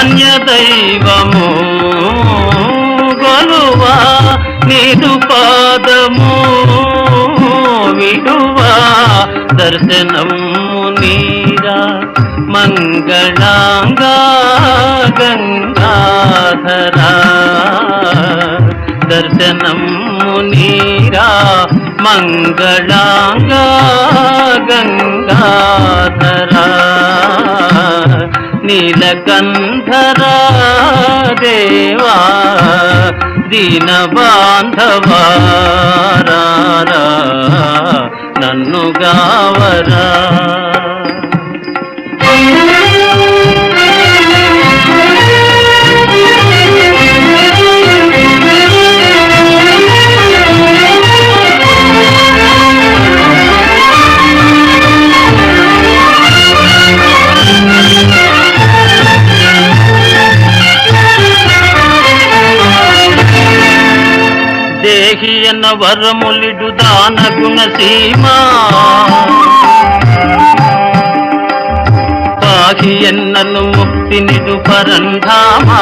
అన్య దైవము గొలువా నీదు పాదము విడువా దర్శనము నీరా మంగళాంగా గంగాధరా దర్శనము నీరా మంగళాంగా గంగాధరా నీలకంధరా దేవా దీన బాంధవారా నన్ను గావరా దేహి అన్న వరములిడు దాన గుణ సీమా పాహి ఎన్నను ముక్తి నిడు పరంధామా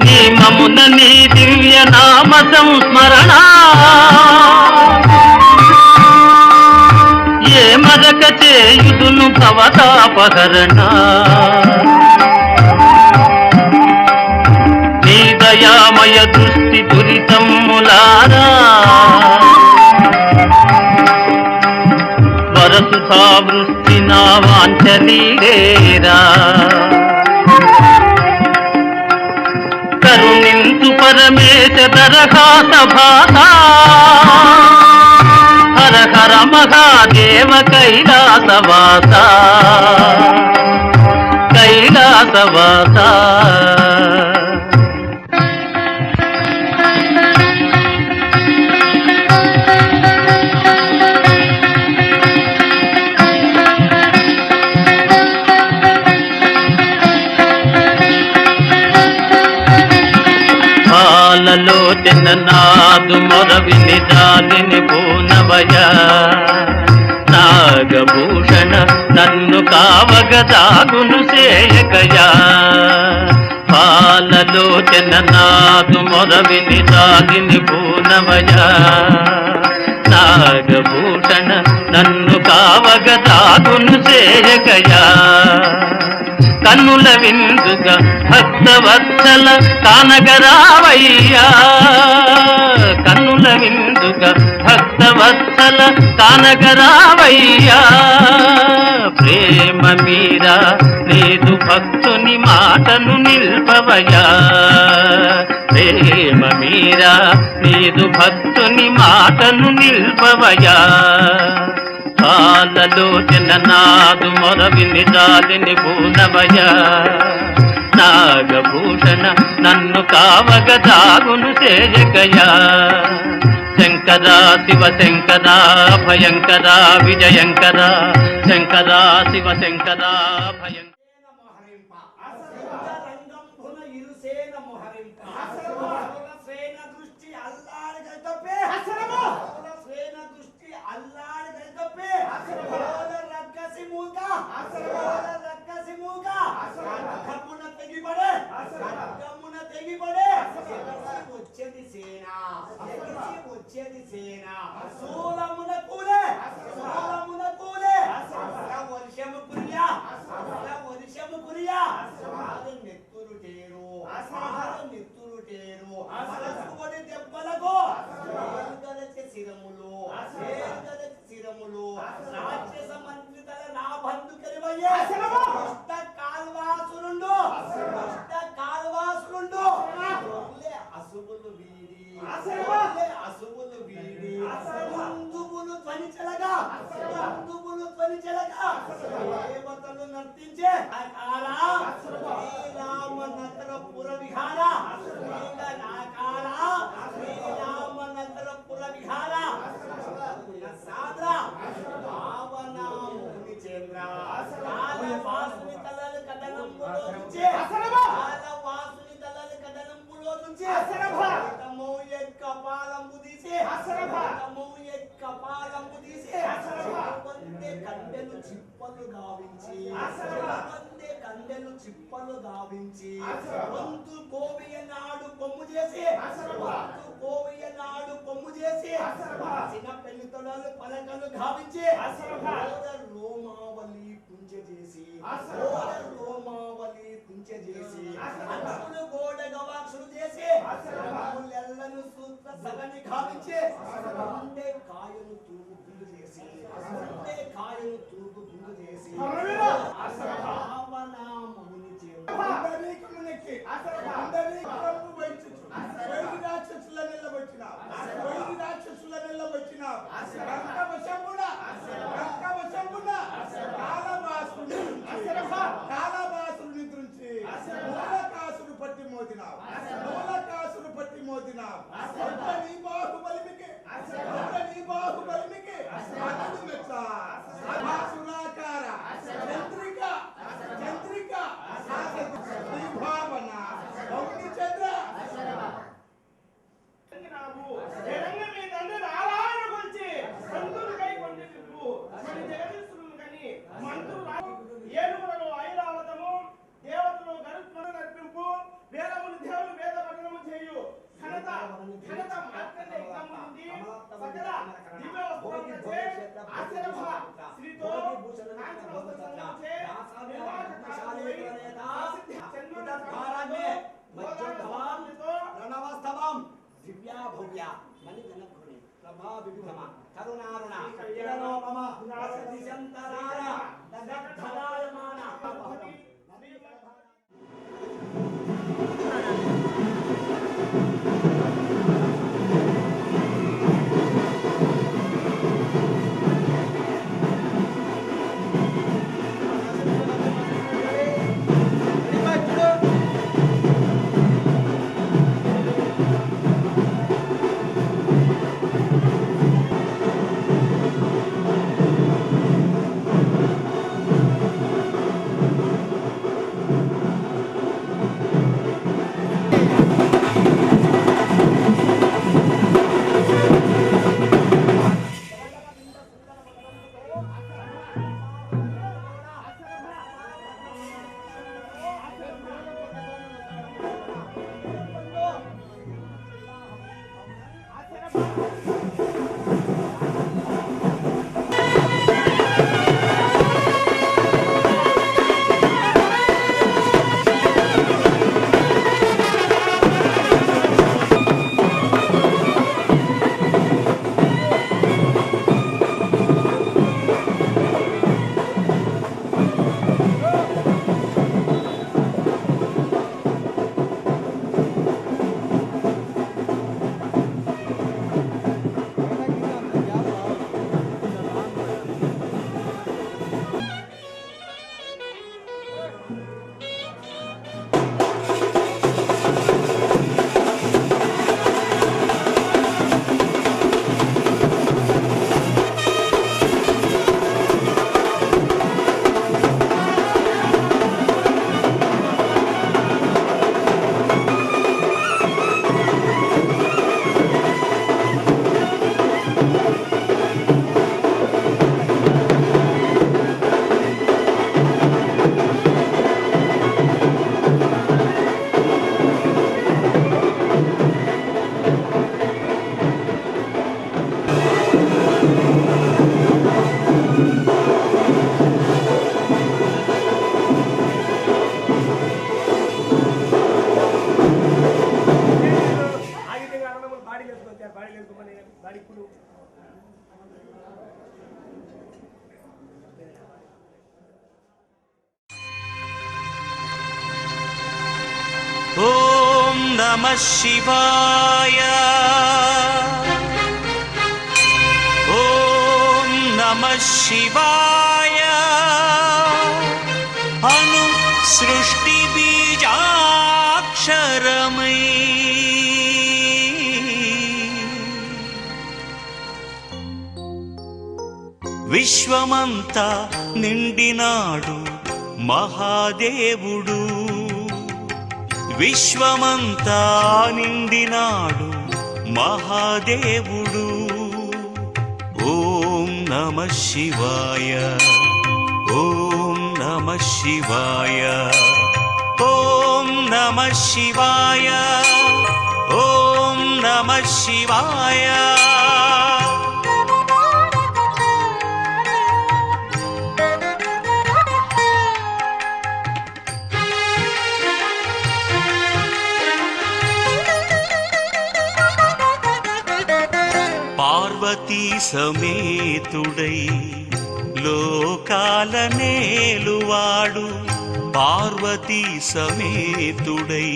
నీమమున నీ దివ్య నామ సంస్మరణ ఏ మరక చేయుదును భవతాపహరణ దయామయ దృష్టి దురితమ్ములారా వరసుధా వృష్టి నా వాంఛలీరేరా కరుణింతు పరమేశ దరఘాత భాత హర హర మహాదేవ కైలాసవాస కైలాసవాస లోచన నాదు మొరవిని దానిని పూనవయ నాగభూషణ నన్ను కావగదాగును సేయకయా పాలలోచన నాదు మొరవిని దానిని పూనవయ నాగభూషణ నన్ను కావగదాగును సేయకయా కన్నుల విందుగా భక్తవత్సల కానగరావయ్యా కన్నుల విందుగా భక్తవత్సల కానగరావయ్యా ప్రేమ మీరా నీదు భక్తుని మాటను నిల్పవయా ప్రేమ మీరా నీదు భక్తుని మాటను నిల్పవయా పాలలోచన నాదు మొరవిని జాలిని పూనవయ నాగభూషణ నన్ను కావగదాగును సేయకయా శంకరా శివ శంకరా భయంకరా విజయంకరా శంకరా శివ శంకరా భయంకర కండెలు చిప్పలు గావించి కండెలు చిప్పలు గావించి వంతు కోవియ నాడు కొమ్ము చేసి వంతు కోవియ నాడు కొమ్ము చేసి చిన్న పెళ్లి తొడలు పలకలు గావించి రోమావళి కుంచె చేసి రోమావళి కుంచె చేసి అక్షులు గోడ గవాక్షులు చేసి ఎల్లను సూత్ర సగని గావించి ఉండే కాయను తూగు గుండు చేసి ఉండే కాయను తూగు గుండు చేసి రావణాముని చేసి రాక్షసుల నిలబొచ్చిన కాలబాసుని దృంచి మూలకాసుడు పట్టి మోదినావు నీ బాహుబలిమికి అతడు మెచ్చ సురాకార చంద్రిక భావన చంద్ర ఏడుగులను ఐరావతము దేవతలు గరుత్మను నర్పింపు వేదములు దేవులు వేద పఠనము చేయు ఘనత మార్కండే యజ్ఞముంది సకల దివ్య వస్త్రములచే ఆశ్చర్యభ శ్రీతో కాంచన వస్త్రములచే ప్రణవస్తవం దివ్యా భవ్య మణి జనఘుని ప్రభా విభుమ కరుణారుణ కిరణోపమ దిశంతరార దగ్ధదాయమాన ఓం నమః శివాయ ఓం నమః శివాయ అను సృష్టి బీజాక్షరమై విశ్వమంతా నిండినాడు మహాదేవుడు విశ్వమంతా నిండినాడు మహాదేవుడు ఓం నమః శివాయ ఓం నమః శివాయ ఓం నమః శివాయ ఓం నమః శివాయ పార్వతీ సమేతుడై లోకాల నేలువాడు పార్వతీ సమేతుడై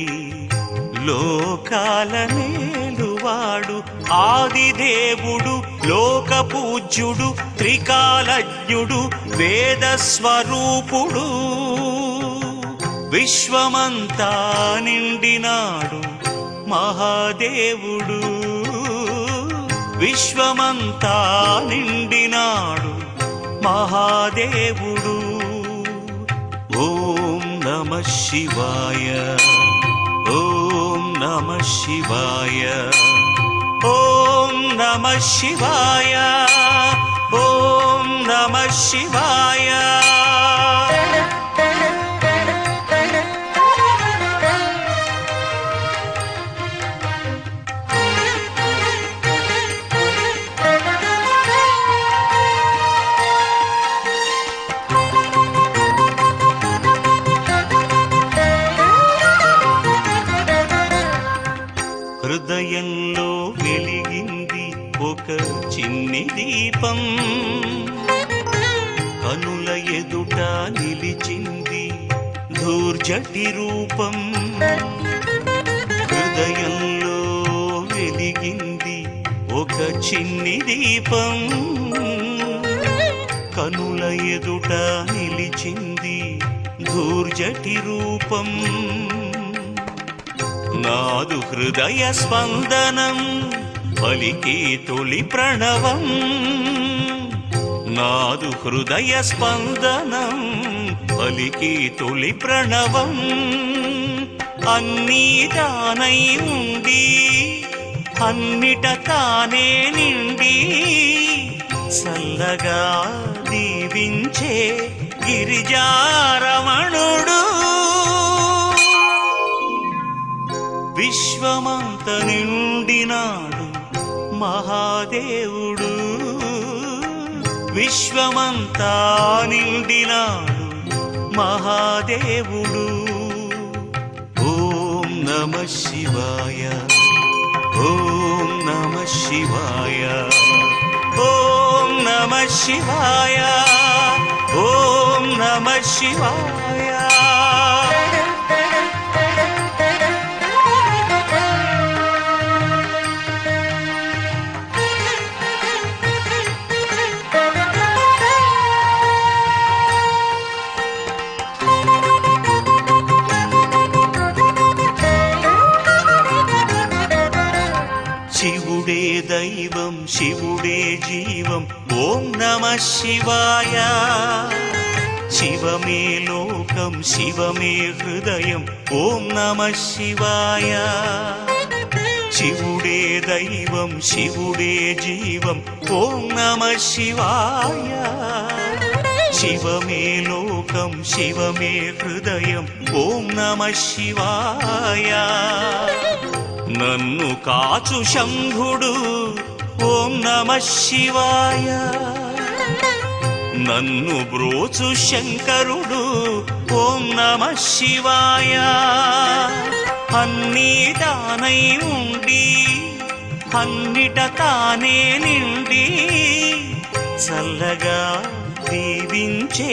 లోకాల నేలువాడు ఆదిదేవుడు లోక పూజ్యుడు త్రికాలజ్ఞుడు వేద స్వరూపుడు విశ్వమంతా నిండినాడు మహాదేవుడు విశ్వమంతా నిండినాడు మహాదేవుడు ఓం నమః శివాయ ఓం నమః శివాయ ఓం నమః శివాయ ఓం నమః శివాయ హృదయంలో వెలిగింది ఒక చిన్ని దీపం కనుల ఎదుట నిలిచింది ధూర్జటి రూపం హృదయంలో వెలిగింది ఒక చిన్ని దీపం కనుల ఎదుట నిలిచింది ధూర్జటి రూపం నాదు హృదయ స్పందనం పలికే తొలి ప్రణవం నాదు హృదయ స్పందనం పలికే తొలి ప్రణవం అన్నీ తానై ఉండి అన్నిట తానే నిండి చల్లగా దీవించే గిరిజారమణుడు విశ్వమంత నిండినాడు మహాదేవుడు విశ్వమంతా నిండినాడు మహాదేవుడు ఓం నమః శివాయ ఓం నమః శివాయ ఓం నమః శివాయ ఓం నమః శివాయ శివుడే దైవం శివుడే జీవం ఓం నమః శివాయ శివమే లోకం శివమే హృదయం ఓం నమః శివాయ శివుడే దైవం శివుడే జీవం ఓం నమః శివాయ శివమే లోకం శివమే హృదయం ఓం నమః శివాయ నన్ను కాచు శంభుడు ఓం నమః శివాయ నన్ను బ్రోచు శంకరుడు ఓం నమః శివాయ అన్నీ తానై ఉండి అన్నిట తానే నిండి చల్లగా దీవించే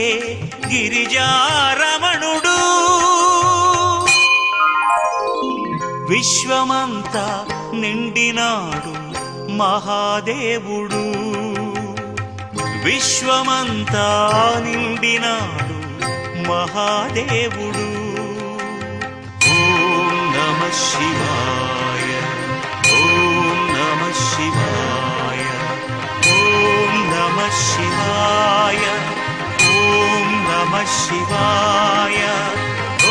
గిరిజారమణుడు విశ్వమంతా నిండినాడు మహాదేవుడు విశ్వమంతా నిండినాడు మహాదేవుడు ఓం నమః శివాయ ఓం నమః శివాయ ఓం నమః శివాయ ఓం నమః శివాయ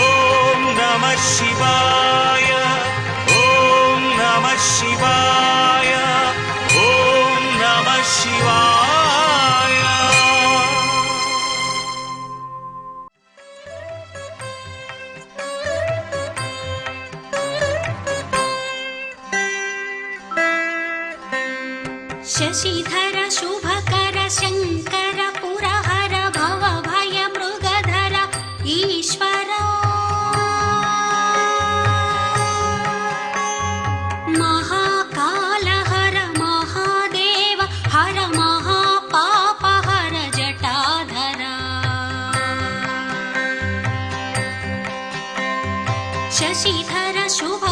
ఓం నమః శివాయ ఓం నమః శివాయ ఓం నమః శివాయ शशिधर शुभकर शङ्कर पुरहर भवभय मृगधर ईश्वरा महाकाल हर महादेव हर महापाप हर जटाधरा शशिधर शुभ